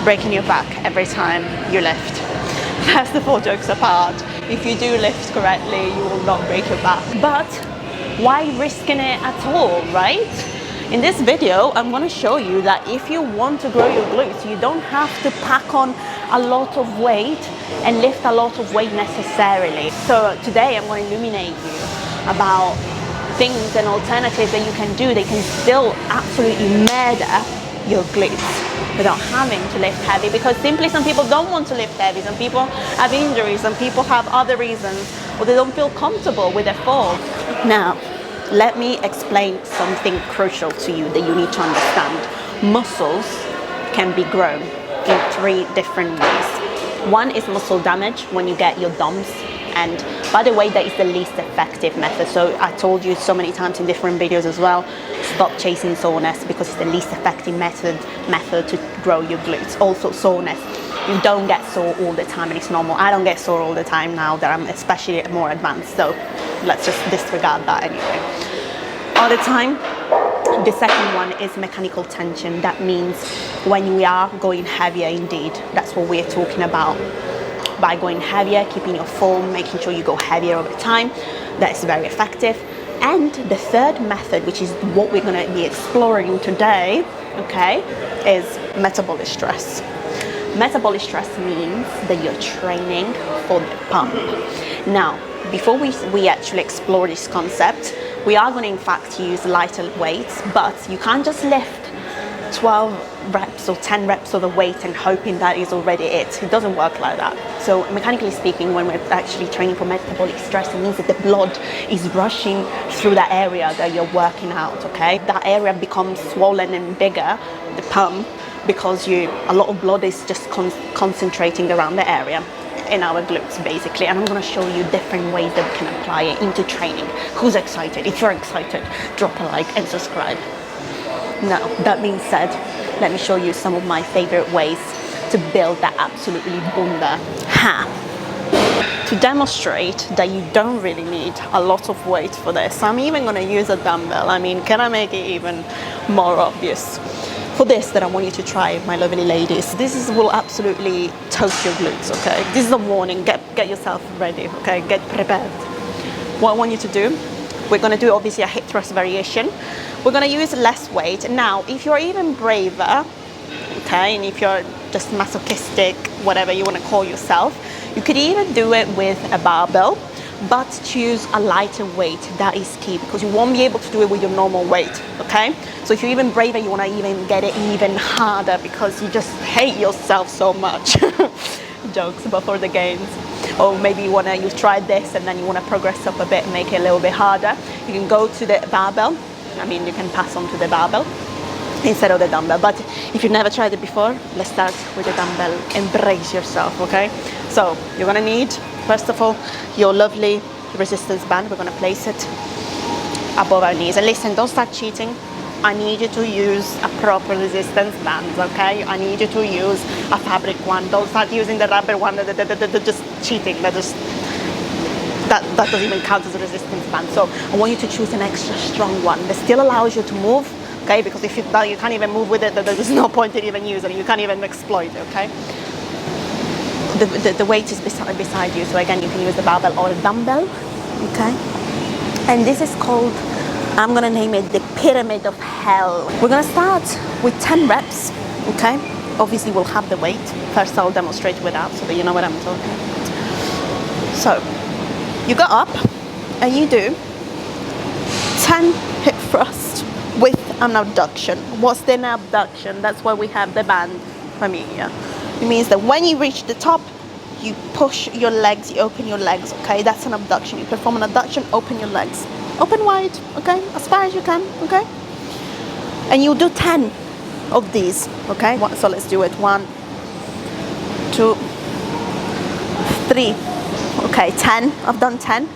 breaking your back every time you lift. That's the full jokes apart. If you do lift correctly, you will not break your back. But why risking it at all, right? In this video, I'm going to show you that if you want to grow your glutes, you don't have to pack on a lot of weight and lift a lot of weight necessarily. So today I'm going to illuminate you about things and alternatives that you can do. They can still absolutely murder your glutes without having to lift heavy, because simply some people don't want to lift heavy, some people have injuries, some people have other reasons, or they don't feel comfortable with their form. Now, let me explain something crucial to you that you need to understand. Muscles can be grown in 3 different ways. One is muscle damage, when you get your DOMs, and by the way, that is the least effective method. So I told you so many times in different videos as well, stop chasing soreness, because it's the least effective method to grow your glutes. Also soreness, you don't get sore all the time, and it's normal. I don't get sore all the time now that I'm especially more advanced, so let's just disregard that anyway. All the time. The second one is mechanical tension. That means when we are going heavier indeed, that's what we're talking about. By going heavier, keeping your form, making sure you go heavier over time, that is very effective. And the third method, which is what we're going to be exploring today, okay, is metabolic stress. Metabolic stress means that you're training for the pump. Now, before we actually explore this concept, we are going to in fact use lighter weights, but you can't just lift 12 reps or 10 reps of the weight and hoping that is already it. It doesn't work like that. So mechanically speaking, when we're actually training for metabolic stress, it means that the blood is rushing through that area that you're working out, okay? That area becomes swollen and bigger, the pump, because a lot of blood is just concentrating around the area in our glutes basically. And I'm going to show you different ways that we can apply it into training. Who's excited? If you're excited, drop a like and subscribe. Now, that being said, let me show you some of my favorite ways to build that absolutely bunda. To demonstrate that you don't really need a lot of weight for this, I'm even going to use a dumbbell. I mean, can I make it even more obvious? For this, that I want you to try, my lovely ladies, will absolutely toast your glutes, okay? This is a warning. Get yourself ready, okay? Get prepared. What I want you to do, we're going to do obviously a hip thrust variation. We're going to use less weight. Now, if you're even braver, okay, and if you're just masochistic, whatever you want to call yourself, you could even do it with a barbell, but choose a lighter weight. That is key, because you won't be able to do it with your normal weight, okay? So if you're even braver, you want to even get it even harder because you just hate yourself so much. Jokes before the games. Or maybe you tried this and then you want to progress up a bit and make it a little bit harder. You can go to the barbell. I mean, you can pass on to the barbell instead of the dumbbell. But if you've never tried it before, let's start with the dumbbell. Embrace yourself, okay? So you're going to need, first of all, your lovely resistance band. We're going to place it above our knees. And listen, don't start cheating. I need you to use a proper resistance band, okay? I need you to use a fabric one. Don't start using the rubber one. Just cheating. That doesn't even count as a resistance band. So I want you to choose an extra strong one that still allows you to move, okay? Because if you can't even move with it, there's no point in even using it. You can't even exploit it, okay? The weight is beside you. So again, you can use the barbell or a dumbbell, okay? And this is called, I'm going to name it the pyramid of hell. We're going to start with 10 reps, okay? Obviously, we'll have the weight. First, I'll demonstrate without so that you know what I'm talking about. So, you go up and you do 10 hip thrust with an abduction. What's the abduction? That's why we have the band familia. It means that when you reach the top, you push your legs, you open your legs, okay? That's an abduction. You perform an abduction, open your legs. Open wide, okay? As far as you can, okay? And you do 10 of these, okay? So let's do it. 1, 2, 3. Okay, 10. I've done 10.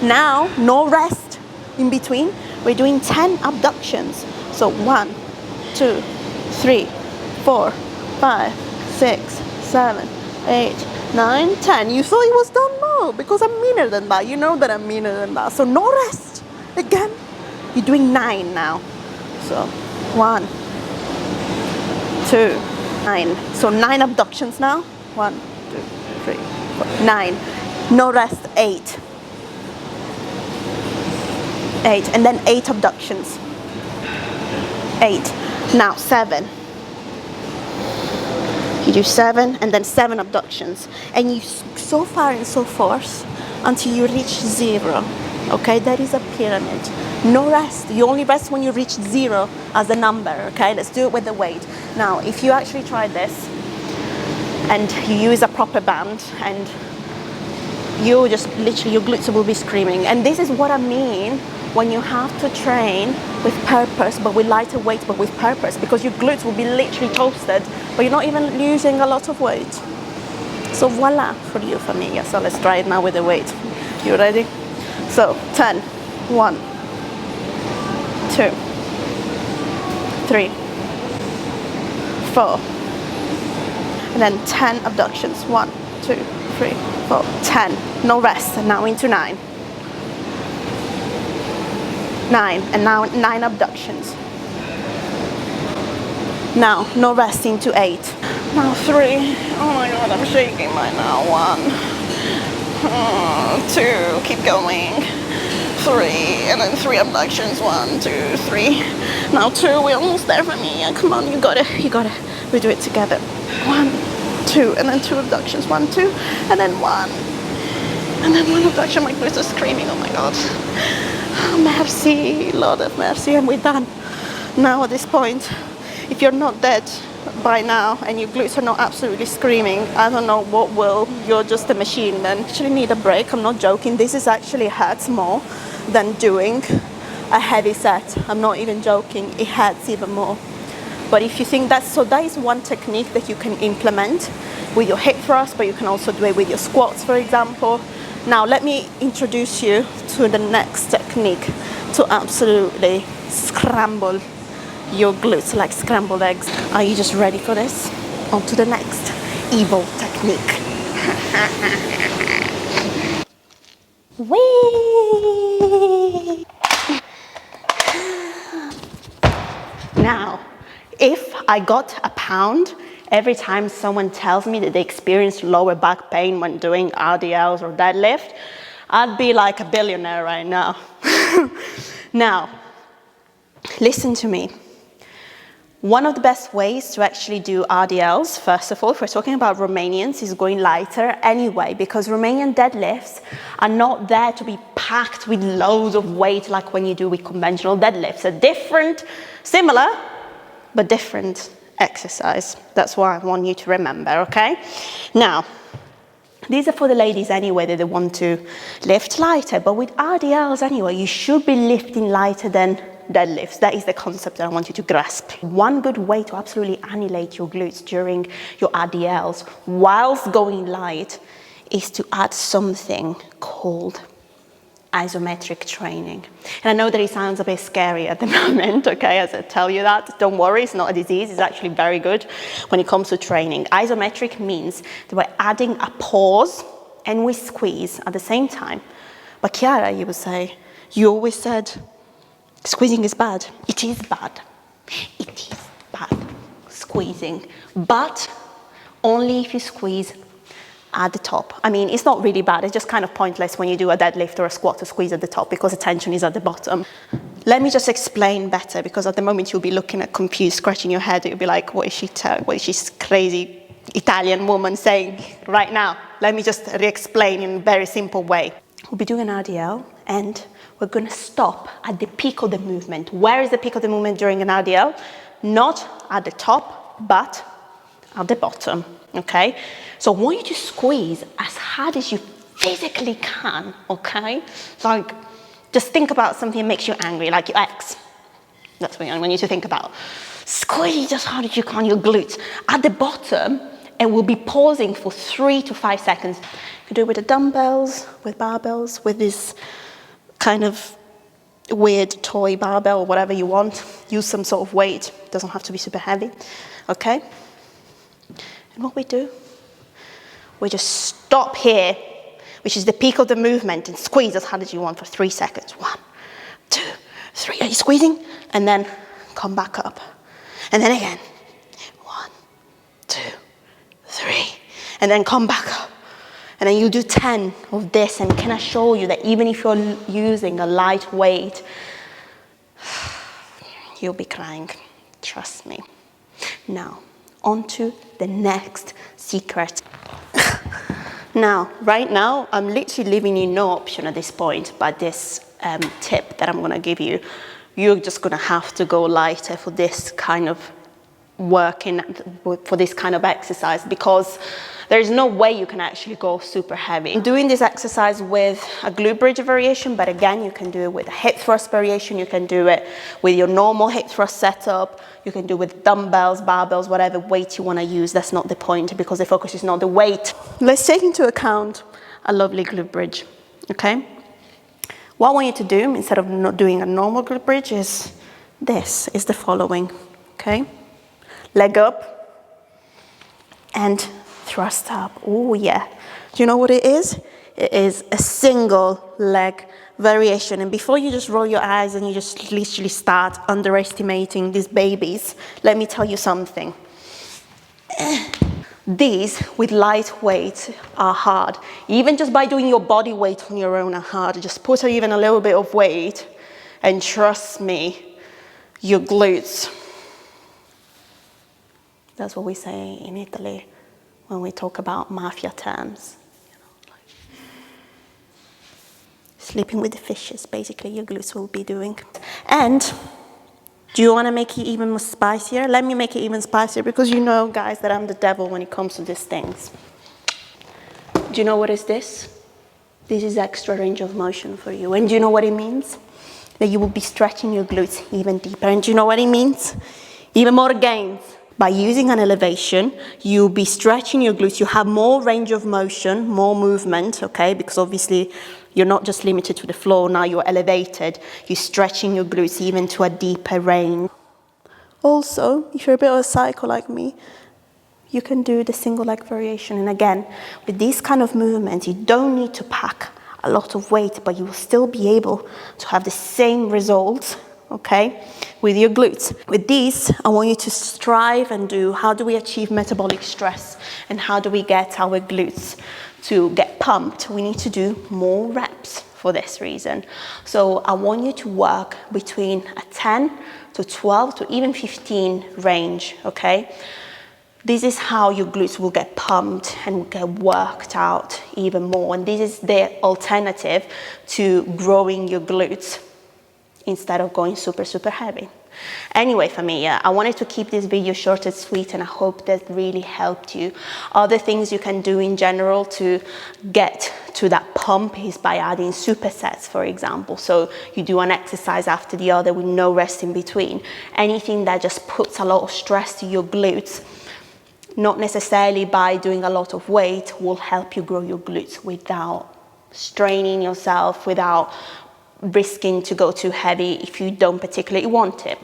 Now, no rest in between. We're doing 10 abductions. So 1, 2, 3, 4, 5, 6, 7, 8, 9, 10. You thought it was done? No, because I'm meaner than that. You know that I'm meaner than that. So no rest. Again, you're doing 9 now. So 1, 2, 9. So 9 abductions now. 1, 2, 3, 4, 9. No rest, 8. 8. And then 8 abductions. 8. Now 7. You do 7 and then 7 abductions. And you so far and so forth until you reach 0. Okay, that is a pyramid. No rest. You only rest when you reach 0 as a number. Okay, let's do it with the weight. Now, if you actually try this and you use a proper band and you just literally, your glutes will be screaming. And this is what I mean when you have to train with purpose, but with lighter weight, but with purpose, because your glutes will be literally toasted, but you're not even losing a lot of weight. So voila, for you, for me. So let's try it now with the weight. You ready? So 10, 1, 2, 3, 4, and then 10 abductions. 1, 2, 3, 4, 10. No rest. And now into 9. 9, and now 9 abductions. Now, no rest into 8. Now 3. Oh my god, I'm shaking right now. 1, 2, keep going. 3, and then 3 abductions. 1, 2, 3. Now 2, we're almost there for me. Come on, you got it. We do it together. 1, 2, and then 2 abductions. 1, 2, and then 1. And then 1 abduction. My glutes are screaming, oh my god. Oh, merci, Lord of mercy, and we're done. Now at this point, if you're not dead by now and your glutes are not absolutely screaming, I don't know what will. You're just a machine then. You actually need a break. I'm not joking. This is actually hurts more than doing a heavy set. I'm not even joking. It hurts even more. But if you think that's so, that is one technique that you can implement with your hip thrust, but you can also do it with your squats, for example. Now let me introduce you to the next technique to absolutely scramble your glutes like scrambled eggs. Are you just ready for this? On to the next evil technique. Whee! Now, if I got a pound every time someone tells me that they experienced lower back pain when doing RDLs or deadlift, I'd be like a billionaire right now. Now, listen to me. One of the best ways to actually do RDLs, first of all, if we're talking about Romanians, is going lighter anyway, because Romanian deadlifts are not there to be packed with loads of weight like when you do with conventional deadlifts. A different, similar, but different exercise. That's what I want you to remember, okay? Now, these are for the ladies anyway that they want to lift lighter, but with RDLs anyway, you should be lifting lighter than deadlifts. That is the concept that I want you to grasp. One good way to absolutely annihilate your glutes during your RDLs whilst going light is to add something called isometric training. And I know that it sounds a bit scary at the moment, okay, as I tell you that. Don't worry, it's not a disease. It's actually very good when it comes to training. Isometric means that we're adding a pause and we squeeze at the same time. But Chiara, you would say, you always said squeezing is bad. It is bad. It is bad, squeezing. But only if you squeeze at the top. I mean, it's not really bad. It's just kind of pointless when you do a deadlift or a squat to squeeze at the top because the tension is at the bottom. Let me just explain better, because at the moment you'll be looking at confused, scratching your head. You'll be like, what is this crazy Italian woman saying right now? Let me just re-explain in a very simple way. We'll be doing an RDL and we're going to stop at the peak of the movement. Where is the peak of the movement during an RDL? Not at the top, but at the bottom, okay? So I want you to squeeze as hard as you physically can, okay? Like, just think about something that makes you angry, like your ex. That's what I want you to think about. Squeeze as hard as you can your glutes. At the bottom, and we'll be pausing for 3 to 5 seconds. You can do it with the dumbbells, with barbells, with this kind of weird toy barbell or whatever you want. Use some sort of weight. It doesn't have to be super heavy, okay? And what we do, we just stop here, which is the peak of the movement, and squeeze as hard as you want for 3 seconds. 1, 2, 3. Are you squeezing? And then come back up. And then again. 1, and then come back up. And then you do 10 of this, and can I assure you that even if you're using a light weight, you'll be crying, trust me. Now, on to the next secret. Now, right now, I'm literally leaving you no option at this point, but this tip that I'm gonna give you, you're just gonna have to go lighter for this kind of working, for this kind of exercise, because there is no way you can actually go super heavy. I'm doing this exercise with a glute bridge variation, but again, you can do it with a hip thrust variation, you can do it with your normal hip thrust setup, you can do it with dumbbells, barbells, whatever weight you want to use. That's not the point, because the focus is not the weight. Let's take into account a lovely glute bridge, okay? What I want you to do, instead of not doing a normal glute bridge, is the following, okay? Leg up and thrust up. Oh yeah. Do you know what it is? It is a single leg variation. And before you just roll your eyes and you just literally start underestimating these babies, let me tell you something. These with light weight are hard. Even just by doing your body weight on your own are hard. Just put even a little bit of weight and trust me, your glutes. That's what we say in Italy when we talk about mafia terms. You know, like sleeping with the fishes, basically, your glutes will be doing. And do you want to make it even more spicier? Let me make it even spicier, because you know, guys, that I'm the devil when it comes to these things. Do you know what is this? This is extra range of motion for you. And do you know what it means? That you will be stretching your glutes even deeper. And do you know what it means? Even more gains. By using an elevation, you'll be stretching your glutes. You have more range of motion, more movement, okay? Because obviously you're not just limited to the floor, now you're elevated. You're stretching your glutes even to a deeper range. Also, if you're a bit of a psycho like me, you can do the single leg variation. And again, with these kind of movements, you don't need to pack a lot of weight, but you will still be able to have the same results, okay, with your glutes. With these, I want you to strive and do, how do we achieve metabolic stress and how do we get our glutes to get pumped? We need to do more reps for this reason. So I want you to work between a 10 to 12 to even 15 range, okay? This is how your glutes will get pumped and get worked out even more. And this is the alternative to growing your glutes instead of going super, super heavy. Anyway, familia, I wanted to keep this video short and sweet, and I hope that really helped you. Other things you can do in general to get to that pump is by adding supersets, for example. So you do an exercise after the other with no rest in between. Anything that just puts a lot of stress to your glutes, not necessarily by doing a lot of weight, will help you grow your glutes without straining yourself, without risking to go too heavy if you don't particularly want it.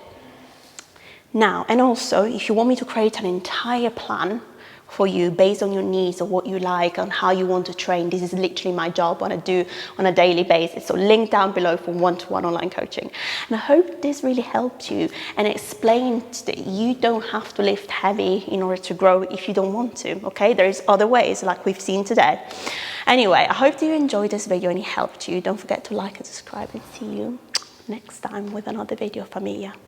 Now, and also, if you want me to create an entire plan for you based on your needs or what you like and how you want to train, this is literally my job, what I do on a daily basis. So link down below for one-to-one online coaching. And I hope this really helped you and explained that you don't have to lift heavy in order to grow if you don't want to, okay? There's other ways like we've seen today. Anyway, I hope that you enjoyed this video and it helped you. Don't forget to like and subscribe, and see you next time with another video, familia.